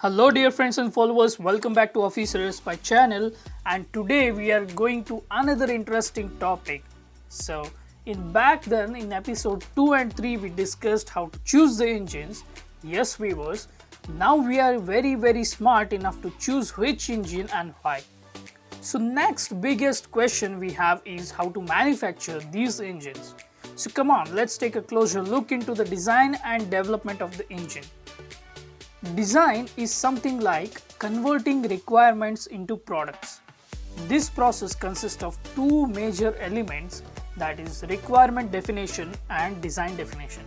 Hello dear friends and followers, welcome back to Office Aerospy channel, and today we are going to another interesting topic. So in episode 2 and 3 we discussed how to choose the engines. Yes viewers, now we are very smart enough to choose which engine and why. So next biggest question we have is how to manufacture these engines. So come on, let's take a closer look into the design and development of the engine. Design is something like converting requirements into products. This process consists of two major elements, that is requirement definition and design definition.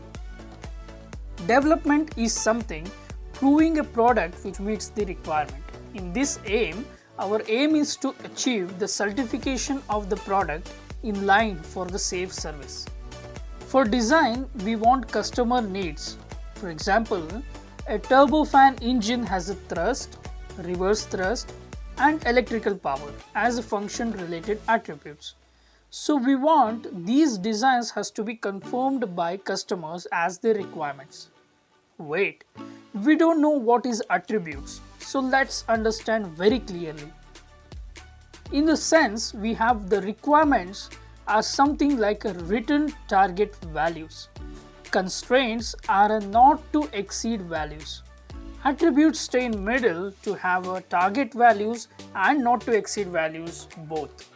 Development is something proving a product which meets the requirement. In this aim, our aim is to achieve the certification of the product in line for the safe service. For design, we want customer needs. For example, a turbofan engine has a thrust, reverse thrust and electrical power as a function related attributes. So we want these designs has to be confirmed by customers as their requirements. Wait, we don't know what is attributes, so let's understand very clearly. In the sense, we have the requirements are something like a written target values. Constraints are not to exceed values. Attributes stay in middle to have a target values and not to exceed values both.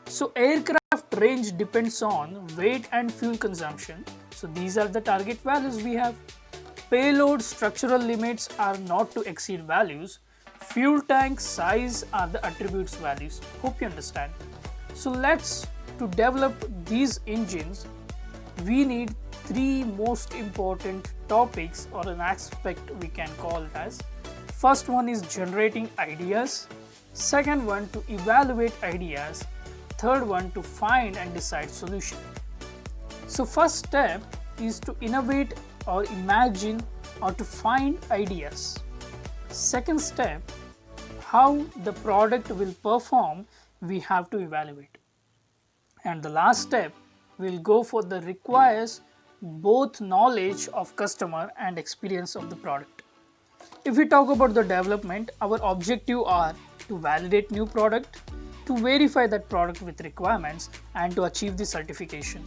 So aircraft range depends on weight and fuel consumption. So these are the target values we have. Payload structural limits are not to exceed values. Fuel tank size are the attributes values. Hope you understand. So to develop these engines, we need three most important topics or an aspect we can call it as. First one is generating ideas, second one to evaluate ideas, third one to find and decide solution. So first step is to innovate or imagine or to find ideas. Second step, how the product will perform, we have to evaluate. And the last step will go for the requires both knowledge of customer and experience of the product. If we talk about the development, our objective are to validate new product, to verify that product with requirements and to achieve the certification.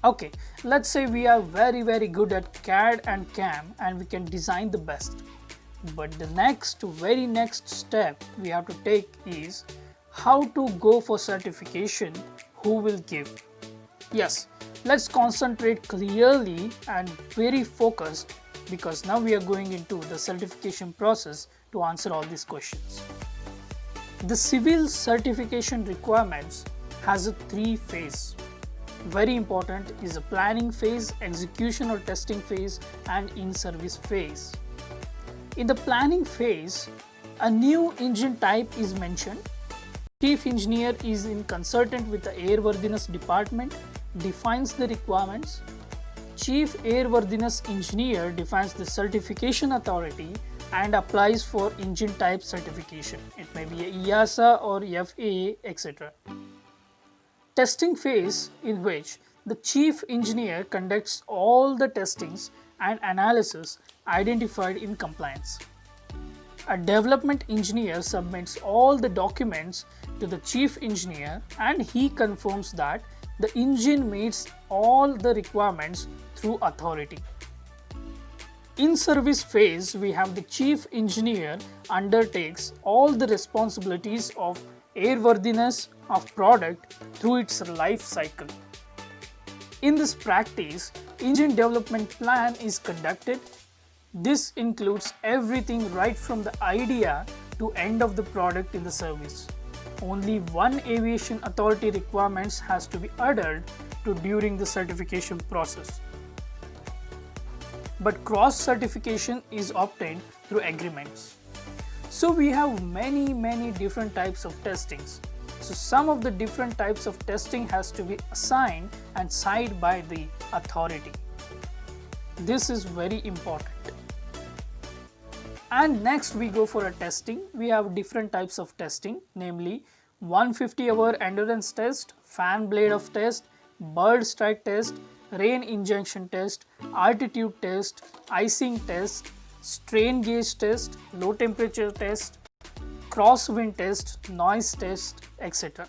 Okay, let's say we are very good at CAD and CAM and we can design the best. But the very next step we have to take is how to go for certification, who will give. Yes, let's concentrate clearly and very focused because now we are going into the certification process to answer all these questions. The civil certification requirements has a three phase. Very important is a planning phase, execution or testing phase and in-service phase. In the planning phase, a new engine type is mentioned. Chief engineer is in consultant with the airworthiness department, defines the requirements. Chief airworthiness engineer defines the certification authority and applies for engine type certification. It may be a EASA or FAA, etc. Testing phase, in which the chief engineer conducts all the testings and analysis identified in compliance. A development engineer submits all the documents to the chief engineer and he confirms that the engine meets all the requirements through authority. In service phase, we have the chief engineer undertakes all the responsibilities of airworthiness of product through its life cycle. In this practice, engine development plan is conducted. This includes everything right from the idea to end of the product in the service. Only one aviation authority requirements has to be adhered to during the certification process. But cross certification is obtained through agreements. So we have many different types of testings. So some of the different types of testing has to be assigned and signed by the authority. This is very important. And next we go for a testing. We have different types of testing, namely 150-hour endurance test, fan blade of test, bird strike test, rain injection test, altitude test, icing test, strain gauge test, low temperature test, crosswind test, noise test, etc.